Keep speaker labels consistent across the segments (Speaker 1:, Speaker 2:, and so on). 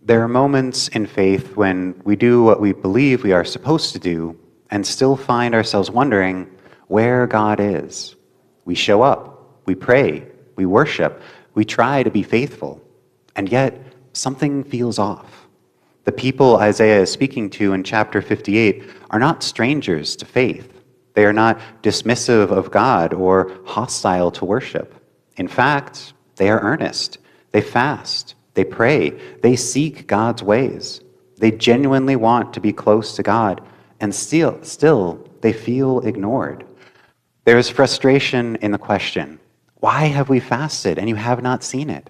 Speaker 1: There are moments in faith when we do what we believe we are supposed to do and still find ourselves wondering where God is. We show up, we pray, we worship, we try to be faithful, and yet something feels off. The people Isaiah is speaking to in chapter 58 are not strangers to faith. They are not dismissive of God or hostile to worship. In fact, they are earnest. They fast. They pray. They seek God's ways. They genuinely want to be close to God, and still they feel ignored. There is frustration in the question, why have we fasted and you have not seen it?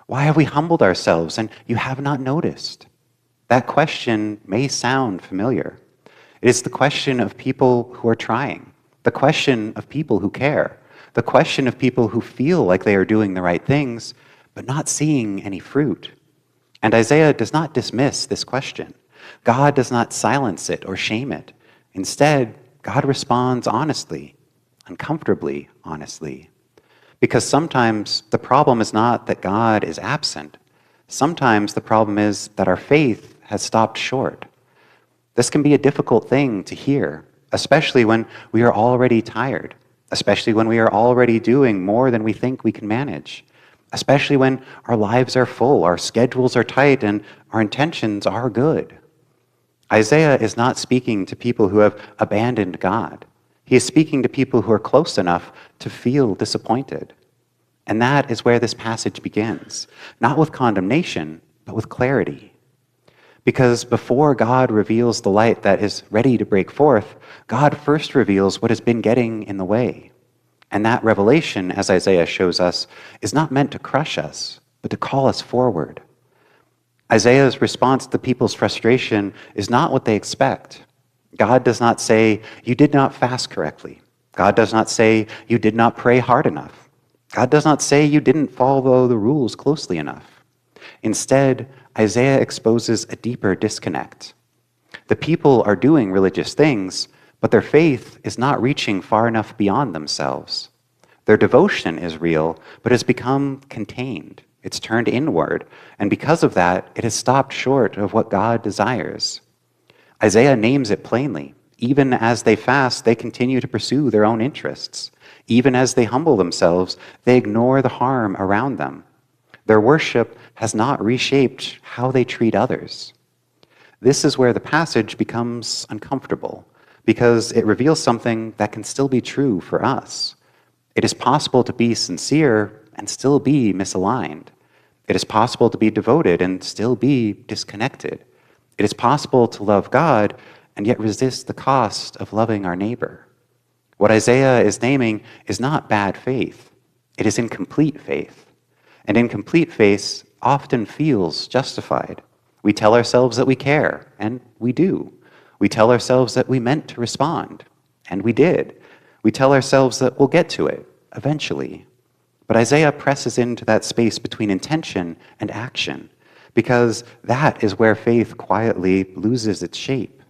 Speaker 1: Why have we humbled ourselves and you have not noticed? That question may sound familiar. It is the question of people who are trying, the question of people who care, the question of people who feel like they are doing the right things, but not seeing any fruit. And Isaiah does not dismiss this question. God does not silence it or shame it. Instead, God responds honestly, uncomfortably honestly. Because sometimes the problem is not that God is absent. Sometimes the problem is that our faith has stopped short. This can be a difficult thing to hear, especially when we are already tired, especially when we are already doing more than we think we can manage, especially when our lives are full, our schedules are tight, and our intentions are good. Isaiah is not speaking to people who have abandoned God. He is speaking to people who are close enough to feel disappointed. And that is where this passage begins, not with condemnation, but with clarity. Because before God reveals the light that is ready to break forth, God first reveals what has been getting in the way. And that revelation, as Isaiah shows us, is not meant to crush us, but to call us forward. Isaiah's response to people's frustration is not what they expect. God does not say, you did not fast correctly. God does not say, you did not pray hard enough. God does not say you didn't follow the rules closely enough. Instead, Isaiah exposes a deeper disconnect. The people are doing religious things, but their faith is not reaching far enough beyond themselves. Their devotion is real, but has become contained. It's turned inward, and because of that, it has stopped short of what God desires. Isaiah names it plainly. Even as they fast, they continue to pursue their own interests. Even as they humble themselves, they ignore the harm around them. Their worship has not reshaped how they treat others. This is where the passage becomes uncomfortable, because it reveals something that can still be true for us. It is possible to be sincere and still be misaligned. It is possible to be devoted and still be disconnected. It is possible to love God and yet resist the cost of loving our neighbor. What Isaiah is naming is not bad faith. It is incomplete faith. And incomplete faith often feels justified. We tell ourselves that we care, and we do. We tell ourselves that we meant to respond, and we did. We tell ourselves that we'll get to it, eventually. But Isaiah presses into that space between intention and action, because that is where faith quietly loses its shape.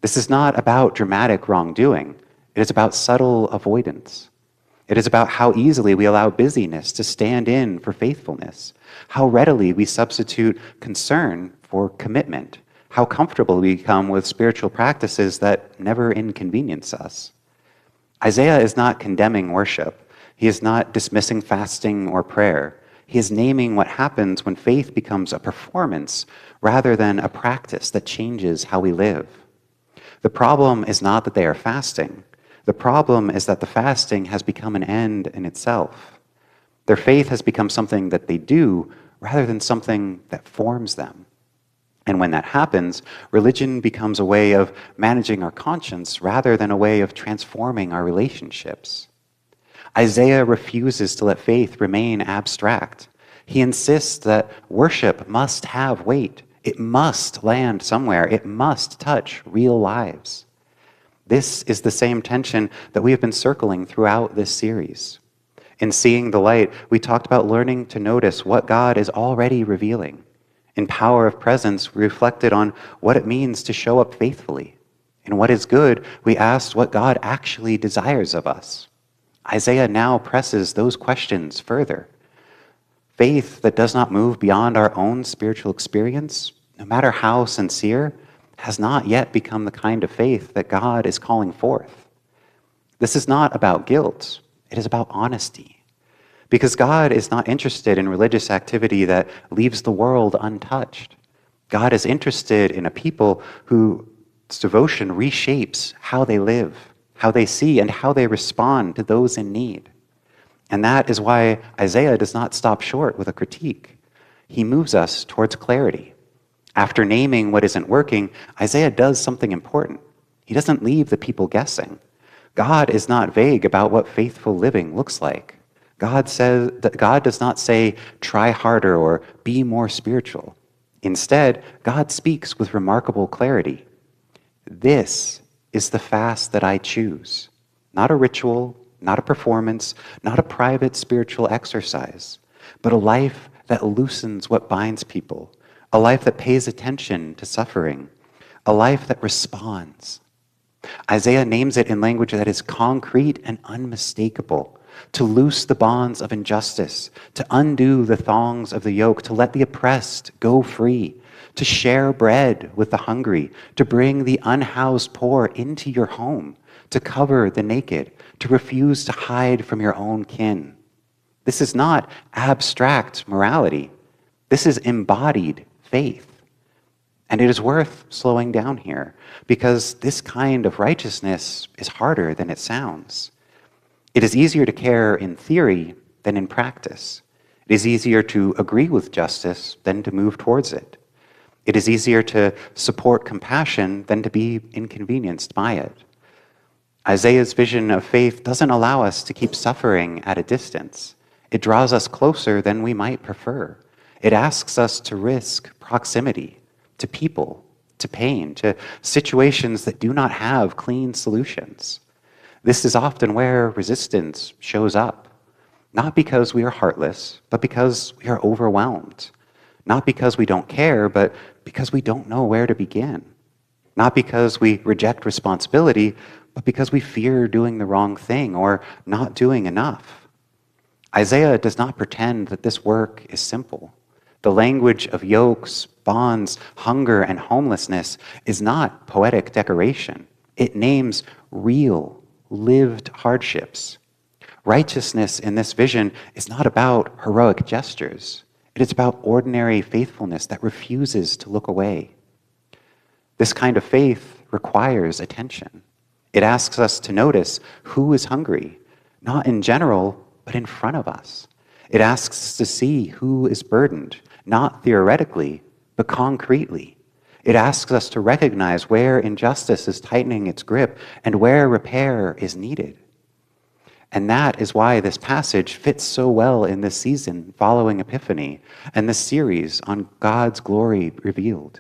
Speaker 1: This is not about dramatic wrongdoing. It is about subtle avoidance. It is about how easily we allow busyness to stand in for faithfulness, how readily we substitute concern for commitment, how comfortable we become with spiritual practices that never inconvenience us. Isaiah is not condemning worship. He is not dismissing fasting or prayer. He is naming what happens when faith becomes a performance rather than a practice that changes how we live. The problem is not that they are fasting. The problem is that the fasting has become an end in itself. Their faith has become something that they do rather than something that forms them. And when that happens, religion becomes a way of managing our conscience rather than a way of transforming our relationships. Isaiah refuses to let faith remain abstract. He insists that worship must have weight. It must land somewhere. It must touch real lives. This is the same tension that we have been circling throughout this series. In Seeing the Light, we talked about learning to notice what God is already revealing. In Power of Presence, we reflected on what it means to show up faithfully. In What is Good, we asked what God actually desires of us. Isaiah now presses those questions further. Faith that does not move beyond our own spiritual experience, no matter how sincere, has not yet become the kind of faith that God is calling forth. This is not about guilt, it is about honesty. Because God is not interested in religious activity that leaves the world untouched. God is interested in a people whose devotion reshapes how they live, how they see, and how they respond to those in need. And that is why Isaiah does not stop short with a critique. He moves us towards clarity. After naming what isn't working, Isaiah does something important. He doesn't leave the people guessing. God is not vague about what faithful living looks like. God does not say, try harder or be more spiritual. Instead, God speaks with remarkable clarity. This is the fast that I choose, not a ritual, not a performance, not a private spiritual exercise, but a life that loosens what binds people, a life that pays attention to suffering, a life that responds. Isaiah names it in language that is concrete and unmistakable, to loose the bonds of injustice, to undo the thongs of the yoke, to let the oppressed go free, to share bread with the hungry, to bring the unhoused poor into your home, to cover the naked, to refuse to hide from your own kin. This is not abstract morality. This is embodied faith. And it is worth slowing down here, because this kind of righteousness is harder than it sounds. It is easier to care in theory than in practice. It is easier to agree with justice than to move towards it. It is easier to support compassion than to be inconvenienced by it. Isaiah's vision of faith doesn't allow us to keep suffering at a distance. It draws us closer than we might prefer. It asks us to risk proximity to people, to pain, to situations that do not have clean solutions. This is often where resistance shows up, not because we are heartless, but because we are overwhelmed. Not because we don't care, but because we don't know where to begin. Not because we reject responsibility, but because we fear doing the wrong thing or not doing enough. Isaiah does not pretend that this work is simple. The language of yokes, bonds, hunger, and homelessness is not poetic decoration. It names real, lived hardships. Righteousness in this vision is not about heroic gestures. It is about ordinary faithfulness that refuses to look away. This kind of faith requires attention. It asks us to notice who is hungry, not in general, but in front of us. It asks us to see who is burdened, not theoretically, but concretely. It asks us to recognize where injustice is tightening its grip and where repair is needed. And that is why this passage fits so well in this season following Epiphany and this series on God's glory revealed.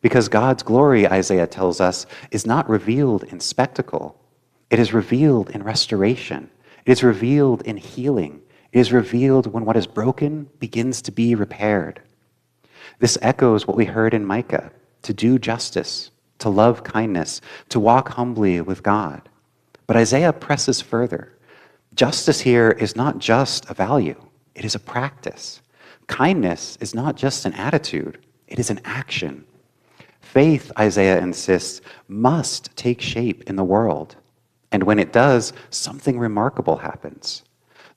Speaker 1: Because God's glory, Isaiah tells us, is not revealed in spectacle. It is revealed in restoration. It is revealed in healing. It is revealed when what is broken begins to be repaired. This echoes what we heard in Micah, to do justice, to love kindness, to walk humbly with God. But Isaiah presses further. Justice here is not just a value, it is a practice. Kindness is not just an attitude, it is an action. Faith, Isaiah insists, must take shape in the world. And when it does, something remarkable happens.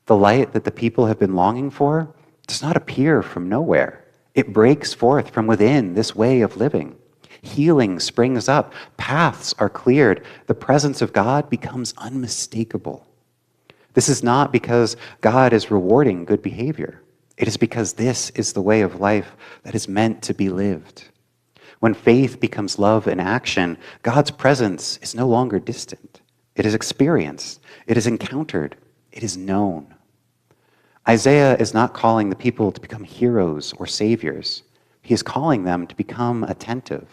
Speaker 1: The light that the people have been longing for does not appear from nowhere. It breaks forth from within this way of living. Healing springs up, paths are cleared, the presence of God becomes unmistakable. This is not because God is rewarding good behavior. It is because this is the way of life that is meant to be lived. When faith becomes love in action, God's presence is no longer distant. It is experienced, it is encountered, it is known. Isaiah is not calling the people to become heroes or saviors. He is calling them to become attentive,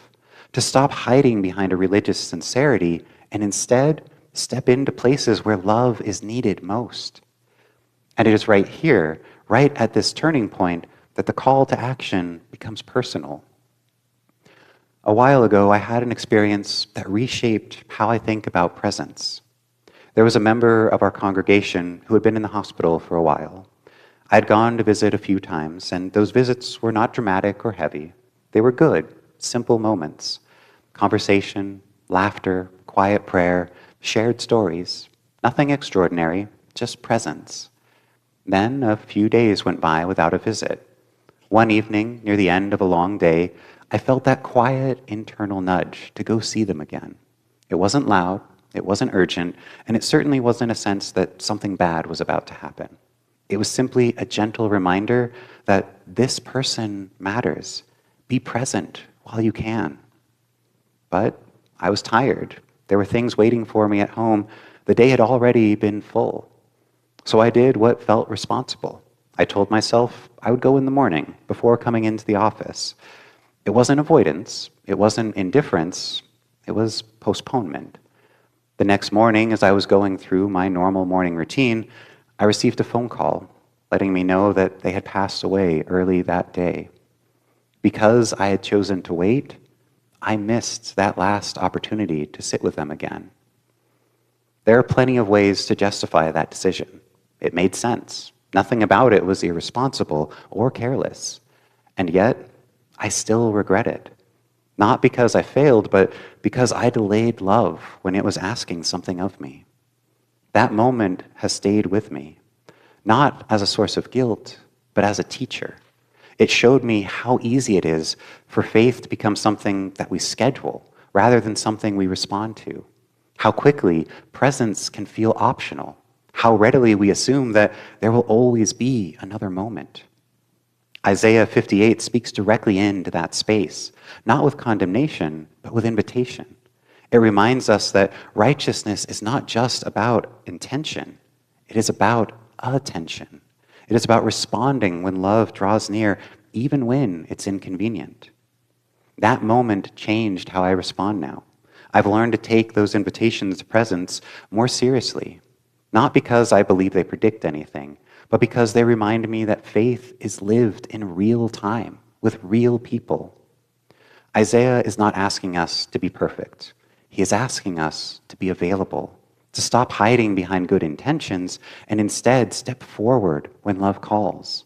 Speaker 1: to stop hiding behind a religious sincerity and instead step into places where love is needed most. And it is right here, right at this turning point, that the call to action becomes personal. A while ago, I had an experience that reshaped how I think about presence. There was a member of our congregation who had been in the hospital for a while. I'd gone to visit a few times, and those visits were not dramatic or heavy. They were good, simple moments. Conversation, laughter, quiet prayer, shared stories. Nothing extraordinary, just presence. Then a few days went by without a visit. One evening, near the end of a long day, I felt that quiet internal nudge to go see them again. It wasn't loud, it wasn't urgent, and it certainly wasn't a sense that something bad was about to happen. It was simply a gentle reminder that this person matters. Be present while you can. But I was tired. There were things waiting for me at home. The day had already been full. So I did what felt responsible. I told myself I would go in the morning before coming into the office. It wasn't avoidance. It wasn't indifference. It was postponement. The next morning, as I was going through my normal morning routine, I received a phone call letting me know that they had passed away early that day. Because I had chosen to wait, I missed that last opportunity to sit with them again. There are plenty of ways to justify that decision. It made sense. Nothing about it was irresponsible or careless. And yet, I still regret it. Not because I failed, but because I delayed love when it was asking something of me. That moment has stayed with me, not as a source of guilt, but as a teacher. It showed me how easy it is for faith to become something that we schedule rather than something we respond to. How quickly presence can feel optional. How readily we assume that there will always be another moment. Isaiah 58 speaks directly into that space, not with condemnation, but with invitation. It reminds us that righteousness is not just about intention, it is about attention. It is about responding when love draws near, even when it's inconvenient. That moment changed how I respond now. I've learned to take those invitations to presence more seriously, not because I believe they predict anything, but because they remind me that faith is lived in real time, with real people. Isaiah is not asking us to be perfect. He is asking us to be available, to stop hiding behind good intentions, and instead step forward when love calls.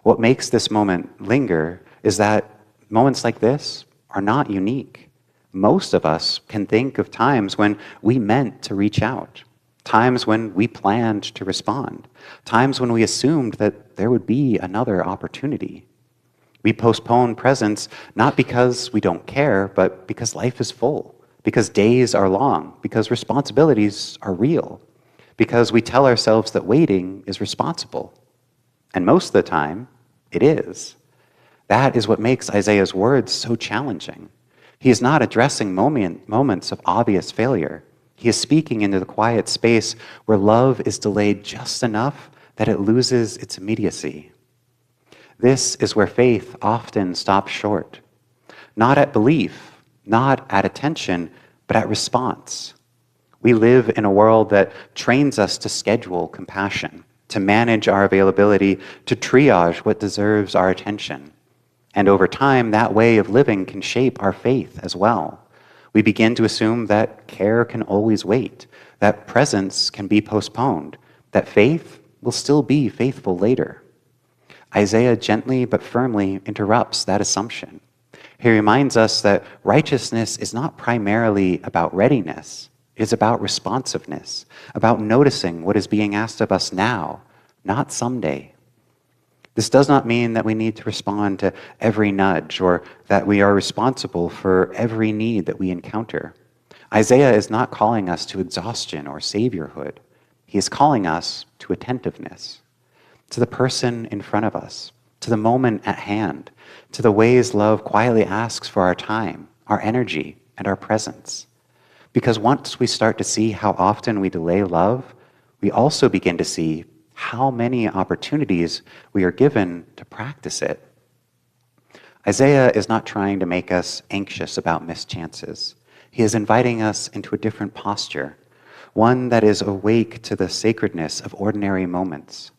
Speaker 1: What makes this moment linger is that moments like this are not unique. Most of us can think of times when we meant to reach out, times when we planned to respond, times when we assumed that there would be another opportunity. We postpone presence not because we don't care, but because life is full, because days are long, because responsibilities are real, because we tell ourselves that waiting is responsible. And most of the time, it is. That is what makes Isaiah's words so challenging. He is not addressing moments of obvious failure. He is speaking into the quiet space where love is delayed just enough that it loses its immediacy. This is where faith often stops short, not at belief, not at attention, but at response. We live in a world that trains us to schedule compassion, to manage our availability, to triage what deserves our attention. And over time, that way of living can shape our faith as well. We begin to assume that care can always wait, that presence can be postponed, that faith will still be faithful later. Isaiah gently but firmly interrupts that assumption. He reminds us that righteousness is not primarily about readiness. It is about responsiveness, about noticing what is being asked of us now, not someday. This does not mean that we need to respond to every nudge or that we are responsible for every need that we encounter. Isaiah is not calling us to exhaustion or saviorhood. He is calling us to attentiveness, to the person in front of us, to the moment at hand, to the ways love quietly asks for our time, our energy, and our presence. Because once we start to see how often we delay love, we also begin to see how many opportunities we are given to practice it. Isaiah is not trying to make us anxious about missed chances. He is inviting us into a different posture, one that is awake to the sacredness of ordinary moments.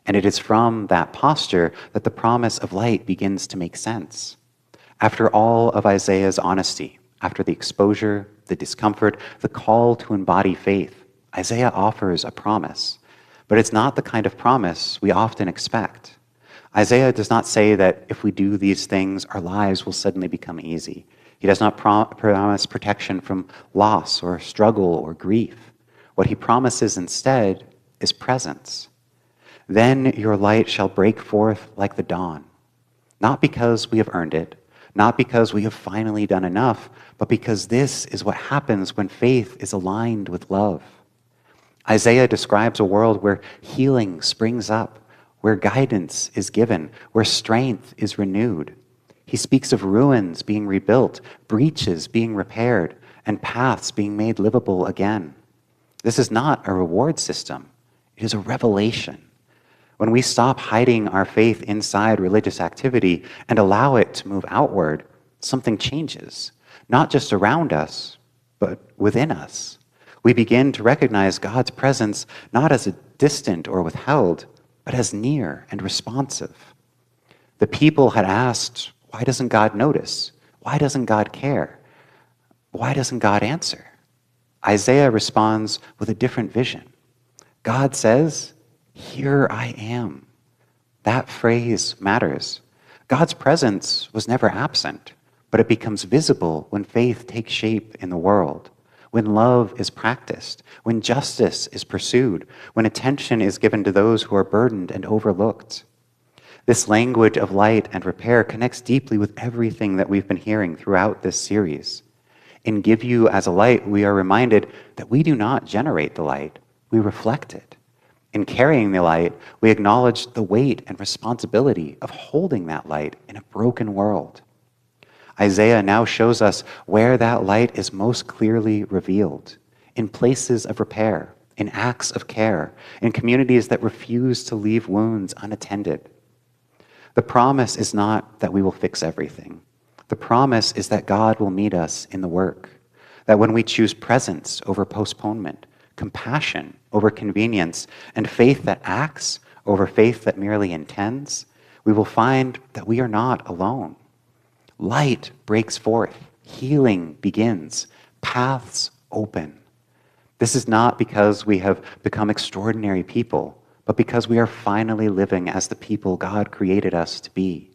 Speaker 1: And it is from that posture that the promise of light begins to make sense. After all of Isaiah's honesty, after the exposure, the discomfort, the call to embody faith, Isaiah offers a promise. but it's not the kind of promise we often expect. Isaiah does not say that if we do these things, our lives will suddenly become easy. He does not promise protection from loss or struggle or grief. What he promises instead is presence. Then your light shall break forth like the dawn, not because we have earned it, not because we have finally done enough, but because this is what happens when faith is aligned with love. Isaiah describes a world where healing springs up, where guidance is given, where strength is renewed. He speaks of ruins being rebuilt, breaches being repaired, and paths being made livable again. This is not a reward system. It is a revelation. When we stop hiding our faith inside religious activity and allow it to move outward, something changes, not just around us, but within us. We begin to recognize God's presence not as a distant or withheld, but as near and responsive. The people had asked, why doesn't God notice? Why doesn't God care? Why doesn't God answer? Isaiah responds with a different vision. God says, here I am. That phrase matters. God's presence was never absent, but it becomes visible when faith takes shape in the world, when love is practiced, when justice is pursued, when attention is given to those who are burdened and overlooked. This language of light and repair connects deeply with everything that we've been hearing throughout this series. In Give You as a Light, we are reminded that we do not generate the light, we reflect it. In carrying the light, we acknowledge the weight and responsibility of holding that light in a broken world. Isaiah now shows us where that light is most clearly revealed, in places of repair, in acts of care, in communities that refuse to leave wounds unattended. The promise is not that we will fix everything. The promise is that God will meet us in the work, that when we choose presence over postponement, compassion over convenience, and faith that acts over faith that merely intends, we will find that we are not alone. Light breaks forth, healing begins, paths open. This is not because we have become extraordinary people, but because we are finally living as the people God created us to be.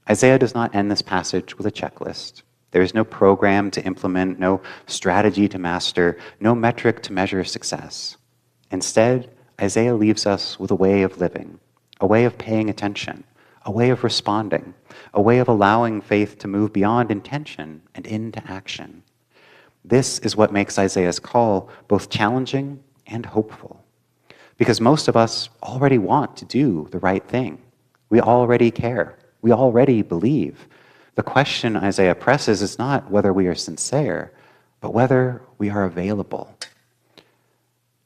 Speaker 1: Isaiah does not end this passage with a checklist. There is no program to implement, no strategy to master, no metric to measure success. Instead, Isaiah leaves us with a way of living, a way of paying attention, a way of responding, a way of allowing faith to move beyond intention and into action. This is what makes Isaiah's call both challenging and hopeful. Because most of us already want to do the right thing. We already care. We already believe. The question Isaiah presses is not whether we are sincere, but whether we are available.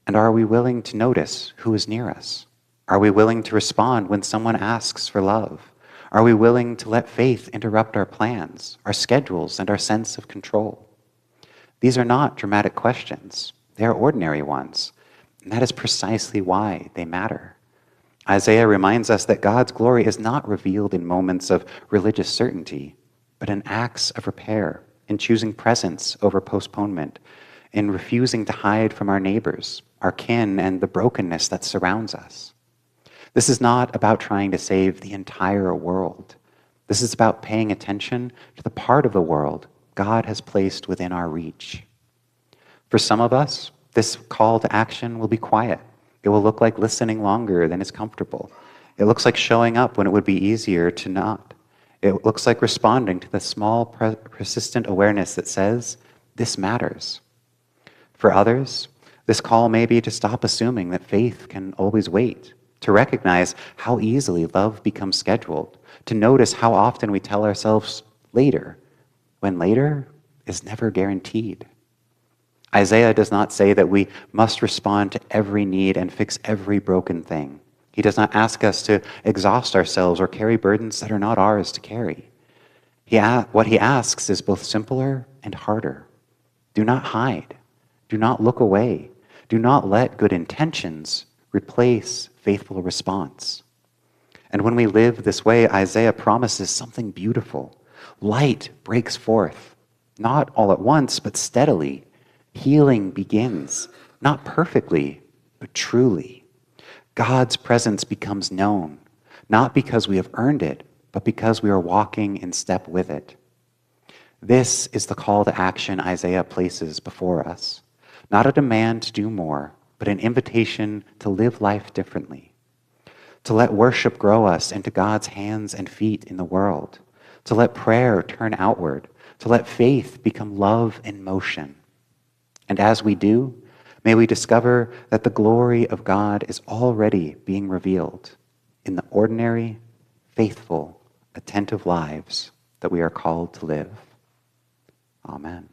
Speaker 1: And are we willing to notice who is near us? Are we willing to respond when someone asks for love? Are we willing to let faith interrupt our plans, our schedules, and our sense of control? These are not dramatic questions. They are ordinary ones. And that is precisely why they matter. Isaiah reminds us that God's glory is not revealed in moments of religious certainty, but in acts of repair, in choosing presence over postponement, in refusing to hide from our neighbors, our kin, and the brokenness that surrounds us. This is not about trying to save the entire world. This is about paying attention to the part of the world God has placed within our reach. For some of us, this call to action will be quiet. It will look like listening longer than is comfortable. It looks like showing up when it would be easier to not. It looks like responding to the small, persistent awareness that says, this matters. For others, this call may be to stop assuming that faith can always wait, to recognize how easily love becomes scheduled, to notice how often we tell ourselves later, when later is never guaranteed. Isaiah does not say that we must respond to every need and fix every broken thing. He does not ask us to exhaust ourselves or carry burdens that are not ours to carry. What he asks is both simpler and harder. Do not hide. Do not look away. Do not let good intentions replace faithful response. And when we live this way, Isaiah promises something beautiful. Light breaks forth, not all at once, but steadily. Healing begins, not perfectly, but truly. God's presence becomes known, not because we have earned it, but because we are walking in step with it. This is the call to action Isaiah places before us. Not a demand to do more, but an invitation to live life differently. To let worship grow us into God's hands and feet in the world. To let prayer turn outward. To let faith become love in motion. And as we do, may we discover that the glory of God is already being revealed in the ordinary, faithful, attentive lives that we are called to live. Amen.